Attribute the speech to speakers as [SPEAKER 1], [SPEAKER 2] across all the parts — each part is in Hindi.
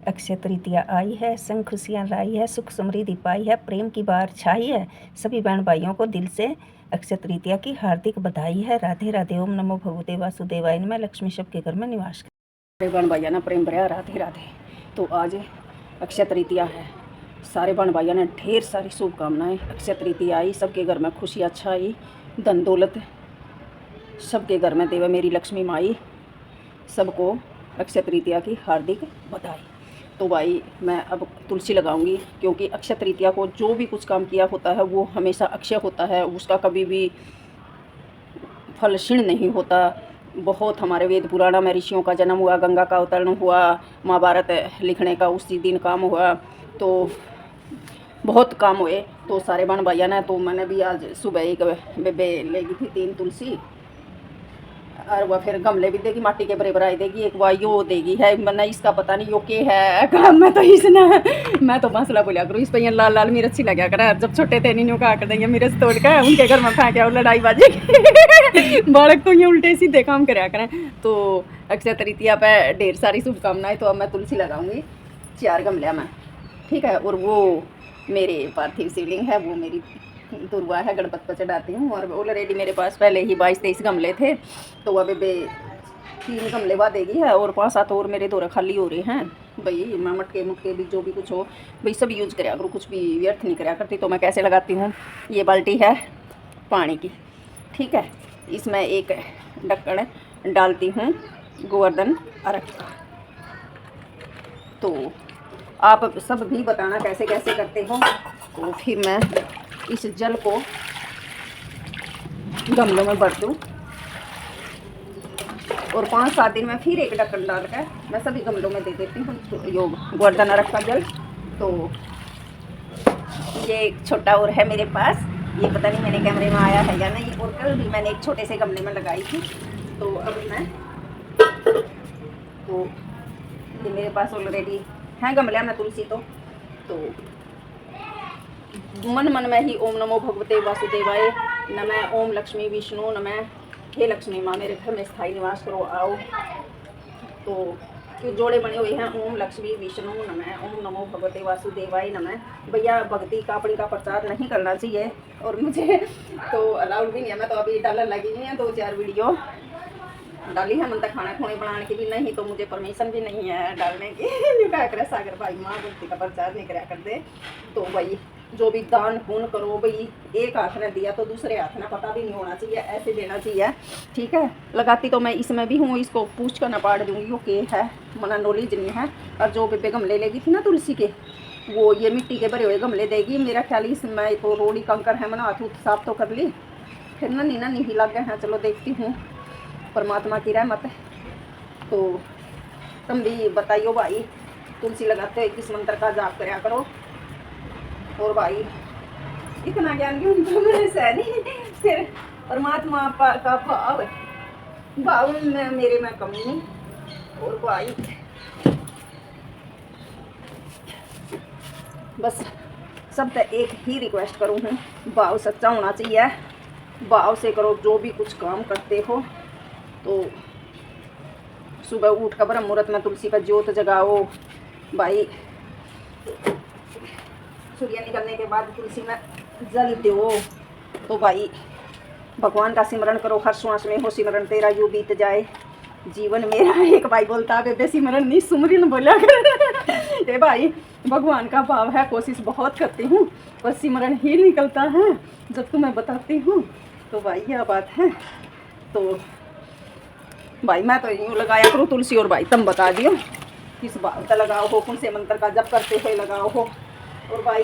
[SPEAKER 1] अक्षय तृतीया आई है, संग खुशियाँ लाई है, सुख समृद्धि पाई है, प्रेम की बार छाई है। सभी बहन भाइयों को दिल से अक्षय तृतीया की हार्दिक बधाई है। राधे राधे। ओम नमो भगवते वासुदेवाय नमः। लक्ष्मी सबके घर में निवास करे।
[SPEAKER 2] बहन भाइया ना प्रेम भरा राधे राधे। तो आज अक्षय तृतीया है। सारे बहन भाइयों ने ढेर सारी शुभकामनाएं। अक्षय तृतीया आई, सबके घर में खुशी अच्छा आई, धन दौलत सबके घर में देवे मेरी लक्ष्मी माई। सबको अक्षय तृतीया की हार्दिक बधाई। तो भाई मैं अब तुलसी लगाऊंगी, क्योंकि अक्षय तृतीया को जो भी कुछ काम किया होता है वो हमेशा अक्षय होता है, उसका कभी भी फल क्षीण नहीं होता। बहुत हमारे वेद पुराण में ऋषियों का जन्म हुआ, गंगा का अवतरण हुआ, महाभारत लिखने का उसी दिन काम हुआ, तो बहुत काम हुए। तो सारे बहन भैया ने, तो मैंने भी आज सुबह एक बेबे लेगी थी 3 तुलसी, और वह फिर गमले भी देगी, माटी के बड़े बराई देगी, एक वाह यो देगी है। मैंने इसका पता नहीं यो के है काम में, तो इसने मैं तो मसला बोलिया करूँ इस पर लाल लाल मिर्च ही लगा कर। जब छोटे थे नहीं कहा कर देंगे मिर्च तोड़ कर उनके घर में फेंके और लड़ाई बाजी बालक तो ये उल्टे सीधे काम कराया करें। तो अक्षय तृतीया पे ढेर सारी शुभकामनाएं। तो अब मैं तुलसी लगाऊंगी 4 गमले में, ठीक है। और वो मेरे पार्थिव शिवलिंग है, वो मेरी दुर्वा है, गणपत पर चढ़ाती हूँ। और ऑलरेडी मेरे पास पहले ही 22-23 गमले थे, तो वह बेबे 3 गमले बाद देगी है, और 5-7 और मेरे दौरे खाली हो रहे हैं। भाई मैं मटके मुटके भी जो भी कुछ हो भाई सब यूज कराया करूँ, कुछ भी व्यर्थ नहीं कराया करती। तो मैं कैसे लगाती हूँ, ये बाल्टी है पानी की, ठीक है। इसमें एक ढक्कन डालती हूँ गोवर्धन अर्क का। तो आप सब भी बताना कैसे कैसे करते हो। तो फिर मैं इस जल को गमलों में भर दूँ, और 5-7 दिन में फिर एक ढक्कन डाल कर मैं सभी गमलों में दे देती हूँ योग गोवर्धन अर्क का जल। तो ये एक छोटा और है मेरे पास, ये पता नहीं मेरे कैमरे में आया है या नहीं, और कल भी मैंने एक छोटे से गमले में लगाई थी। तो अभी मैं तो ये मेरे पास ऑलरेडी है गमले में तुलसी। तो मन मन में ही ओम नमो भगवते वासुदेवाय नमः, ओम लक्ष्मी विष्णु नमः, हे लक्ष्मी माँ मेरे घर में स्थायी निवास करो आओ। तो जो जोड़े बने हुए हैं ओम लक्ष्मी विष्णु नमः, ओम नमो भगवते वासुदेवाय नमः। भैया भक्ति का अपनी का प्रचार नहीं करना चाहिए, और मुझे तो अलाउड भी नहीं है। मैं तो अभी डालने लगी हुई है, 2-4 वीडियो डाली है, मन तक खाना खोने बनाने की भी नहीं, तो मुझे परमिशन भी नहीं है डालने की क्या करे सागर भाई माँ भक्ति का प्रचार नहीं करा कर दे। तो भाई जो भी दान पुण्य करो भाई, एक हाथ ने दिया तो दूसरे हाथ ने पता भी नहीं होना चाहिए, ऐसे देना चाहिए, ठीक है। लगाती तो मैं इसमें भी हूँ, इसको पूछ कर ना पाड़ दूँगी ओके है, मना नॉलेज नहीं है। और जो बेबे गमले लेगी थी ना तुलसी के, वो ये मिट्टी के भरे हुए गमले देगी। मेरा ख्याल इसमें तो रोड़ी कंकर है, मैंने हाथ साफ तो कर ली, फिर नन्ही नन्ही ही लग गए हैं। चलो देखती हूँ, परमात्मा की रहमत। तो तुम भी बताइयो भाई, तुलसी लगाते हो किस मंत्र का जाप कराया करो। और भाई इतना ज्ञान क्यों मेरे से नहीं, फिर परमात्मा का भाव में मेरे में कमी नहीं। और भाई बस सब तक एक ही रिक्वेस्ट करूँ हूँ, भाव सच्चा होना चाहिए, भाव से करो जो भी कुछ काम करते हो। तो सुबह उठ कर ब्रह्म मुहूर्त में तुलसी पर ज्योत जगाओ भाई, सूर्य निकलने के बाद तुलसी में जल दो। तो भाई भगवान का सिमरण करो, हर श्वास में हो सिमरण तेरा यूं बीत जाए जीवन मेरा। एक भाई बोलता है बेबे सिमरण नहीं सुमरन बोला कर भाई भगवान का भाव है, कोशिश बहुत करती हूँ पर सिमरण ही निकलता है जब तुम्हें बताती हूँ। तो भाई यह बात है। तो भाई मैं तो यूँ लगाया करूँ तुलसी, और भाई तुम बता दियो किस बात का लगाओ हो, कौन से मंत्र का जप करते हुए लगाओ हो, और भाई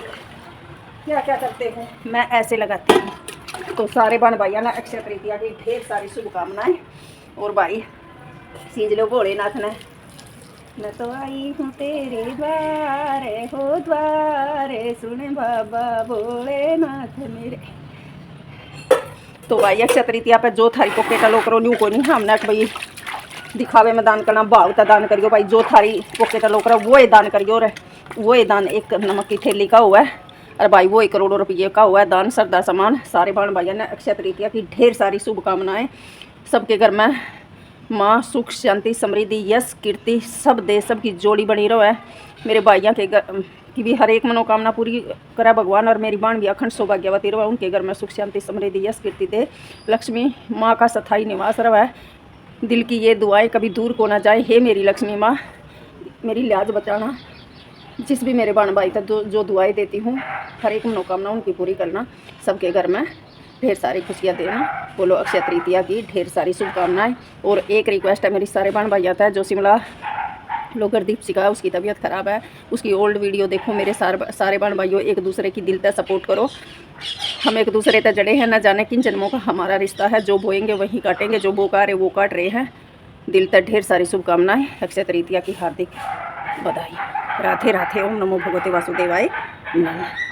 [SPEAKER 2] क्या क्या करते हो। मैं ऐसे लगाती हूँ। तो सारे बहन भाइयों ने अक्षय तृतीया की ढेर सारी शुभकामनाएं। और भाई सींच लो भोलेनाथ ने, मैं तो आई हूँ तेरे द्वारे हो द्वारे सुने बाबा भोलेनाथ मेरे। तो भाई अक्षय तृतीया पे जो थारी पॉकेट लो करो न्यू को नहीं, हमने भाई दिखावे में दान करना, भाव का दान करियो भाई। जो थारी पॉकेट लो करो वो ही दान करियो रे, वो ही दान एक नमक की थैली का हुआ है, और भाई वो 1 करोड़ रुपये का हुआ है दान, श्रद्धा समान। सारे बहन भाइयों ने अक्षय तृतीया की ढेर सारी शुभकामनाएं। सबके घर में माँ सुख शांति समृद्धि यश कीर्ति सब दे, सबकी जोड़ी बनी रहो है। मेरे भाइयों के घर की भी हर एक मनोकामना पूरी करा भगवान, और मेरी बाण भी अखंड सौभाग्यवती रहो, उनके घर में सुख शांति समृद्धि यश कीर्ति दे, लक्ष्मी माँ का स्थायी निवास रहो है। दिल की ये दुआएं कभी दूर को ना जाए। हे मेरी लक्ष्मी माँ, मेरी लाज बचाना। जिस भी मेरे बाण भाई तक जो दुआएं देती हूँ, हर एक मनोकामना उनकी पूरी करना, सबके घर में ढेर सारी खुशियाँ देना। बोलो अक्षय तृतीया की ढेर सारी शुभकामनाएं। और एक रिक्वेस्ट है मेरी सारे बाण भाई आता है, जो शिमला लोकरदीप सिखा है, उसकी तबीयत ख़राब है, उसकी ओल्ड वीडियो देखो। मेरे सारे बाण भाइयों, एक दूसरे की दिल तक सपोर्ट करो। हम एक दूसरे तक जड़े हैं, न जाने किन जन्मों का हमारा रिश्ता है। जो बोएंगे वहीं काटेंगे, जो बो रहे वो काट रहे हैं। दिल तक ढेर सारी शुभकामनाएं। अक्षय तृतीया की हार्दिक बधाई। राधे राधे। ओम नमो भगवते वासुदेवाय नमः।